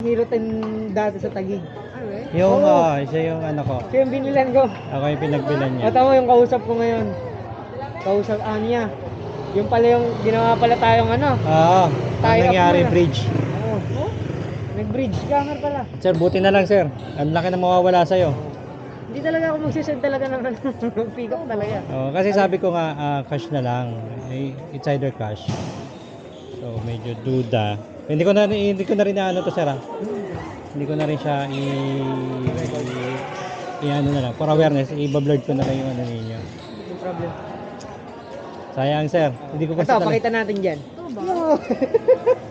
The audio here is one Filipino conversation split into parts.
Hero 10 dati sa Taguig. Yung, Oo. siya yung ano ko. Siya yung binilan ko. Ako yung pinagbilan niya. O tama yung kausap ko ngayon. Kausap niya. Yung pala yung ginawa pala tayong ano. Oo. Ang Tie up nangyari, mo na. bridge. Oo. Nag-bridge camera pala. Sir, buti na lang, sir. Ang laki na mawawala sa'yo. Hindi talaga ako magsisend talaga ng pick up talaga. Kasi sabi ko nga, cash na lang. It's either cash. So, medyo duda. Hindi ko na rin na ano to, sir, Hindi ko na rin siya ano na lang. For awareness, i-blurred ko na lang yung ano ninyo. No problem. Sayang, sir. Hindi ko kasi Ito, pakita natin dyan. Ito ba? No.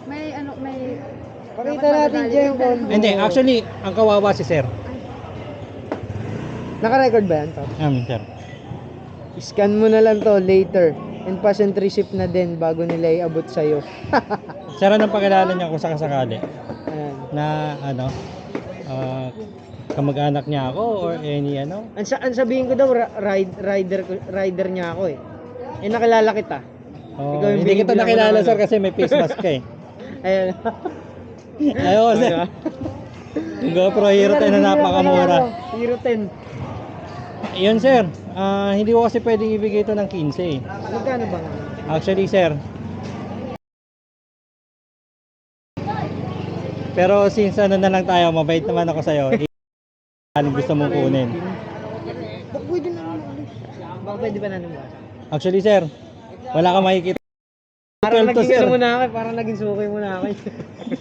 May Pakita natin dyan kung... Hindi, actually, ang kawawa si sir. Naka-record ba yan, Top? Sir. Scan mo na lang to later. And pass and receipt na din bago nila iabot sa'yo. Sir, anong pakilala niya kung sakasakali? Ayan. Na, kamag-anak niya ako or any ano? Ang sabihin ko daw, rider niya ako eh. Eh, nakilala kita. Ikaw yung Hindi kita binibilang mo nakilala, ng sir, ano. kasi may face mask ka eh. Ayan. Ayoko, sir. Yung GoPro Hero 10 na napakamura. Hero 10. Yun, sir. Hindi ko kasi pwedeng ibigay ito ng 15 eh. Magkano ba nga? Actually, sir. Pero since ano na lang tayo, mabait naman ako sa'yo. Anong gusto mong kunin? Baka pwede na naman ulit. Baka pwede ba natin ba? Actually, sir, wala kang makikita. Parang 12 to, naging sir. ano muna ako, parang naging suki muna ako.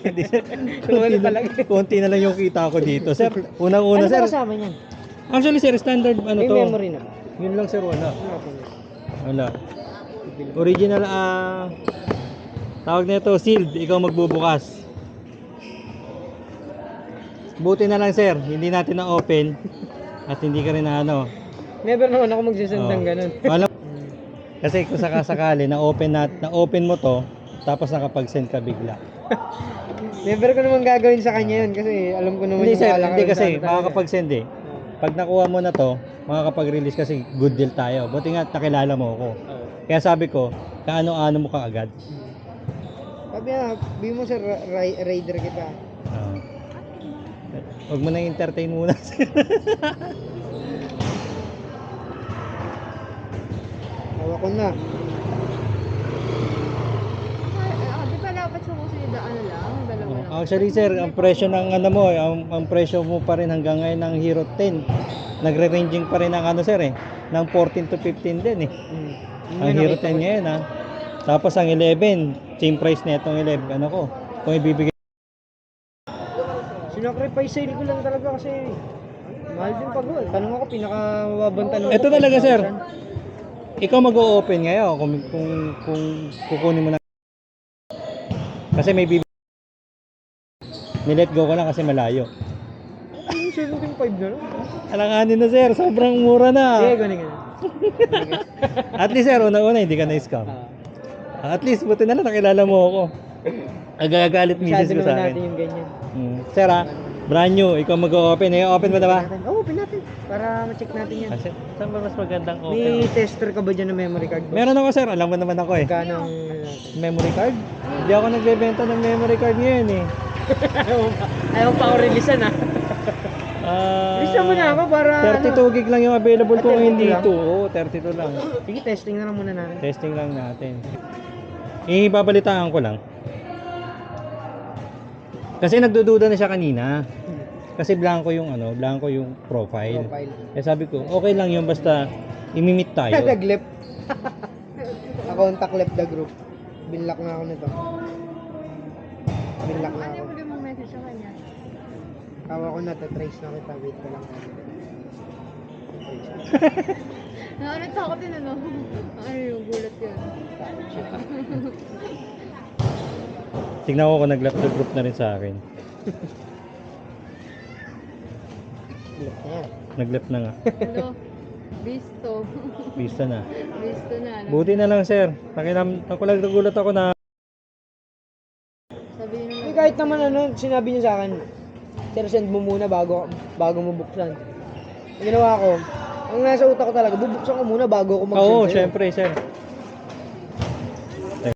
Hindi, sir. Suki talaga. Konti na lang yung kita ko dito, sir. Unang-una, Ano sir. ba kasama niyan? Actually, sir, standard ano May to. memory na. Yun lang, sir, wala. Ano ako? Wala. Original, tawag na ito, sealed. Ikaw magbubukas. Buti na lang, sir. Hindi natin na-open. At hindi ka rin na ano. Never naman ako magsisend ng Oo. ganun. Wala. Kasi kung sakasakali, na-open mo to, tapos nakapag-send ka bigla. Never ko naman gagawin sa kanya yun kasi alam ko naman Hindi, yung sir. kalakaran Hindi sa kasi, ano talaga. makakapag-send eh. Pag nakuha mo na to, makakapag-release kasi good deal tayo. Buti nga, nakilala mo ako. Oo. Kaya sabi ko, kaano-ano mo ka agad. Sabi na, sabi mo sir, rider kita. Huwag mo na entertain muna. Hawak ko na. Di ba dapat sumusunod na ano lang? Dalawa lang. Actually, sir, ang presyo ng ano mo, ang presyo mo pa rin hanggang ngayon ng Hero 10. Nagre-ranging pa rin ng ano, sir, ng 14 to 15 din eh. Ang Hero 10 ngayon, Tapos ang 11, same price na itong 11, ano ko. Kung ibibigay, Sinacrifice sale ko lang talaga kasi mahal din pag tanong ako, pinakawabang tanong ito ko, talaga, sir. 5,000. Ikaw mag-o-open ngayon kung kukunin mo na. Kasi may bibigay. Nilet go ko lang kasi malayo. Yung 17.5 na lang. Alanganin na, sir, sobrang mura na. Sige, ganun. At least, sir, una-una hindi ka na-scam. At least, buti na lang nakilala mo ako. Agagalit misis ko Masyado sa naman akin. natin yung ganyan. Sir, brand new, ikaw mag-open. Open mo na ba? Oo, open natin. Para ma-check natin yan. Kasi, saan ba mas magandang May open? tester ka ba dyan ng memory card? Meron ako, sir. Alam mo naman ako eh. Magkano ang... Memory card? Hindi ako nagbebenta ng memory card ngayon eh. Ayaw pa ako releasean ah. Releasean mo na ako para... 32 gig lang yung available kung 32 hindi lang? ito. Oo, 32 lang. Sige, testing na lang muna natin. Testing lang natin. Ibabalitaan ko lang. Kasi nagdududa na siya kanina. Kasi blanco yung profile. Kaya sabi ko, okay lang yun basta imimit tayo. Nag-left. Contact left the group. Binlock na ako nito. Binlock na Ano ako. yung huli mong message sa kanya? Tawa ko na, trace na kita. Wait ko lang. Takot din ano? Ay, yung gulat yun. Tignan ko kung nag-left the group na rin sa akin. Left na yan. Nag-left na nga. Hello? Bisto. Vista na. Bisto na. Ano? Buti na lang, sir. Nagulat ako na Sabihin Eh, naman. kahit naman sinabi niya sa akin, sir, send mo muna bago mo buksan. Ang ginawa ko, ang nasa utak ko talaga, bubuksan ko muna bago ako mag-send Oo, sa'yo. syempre, sir.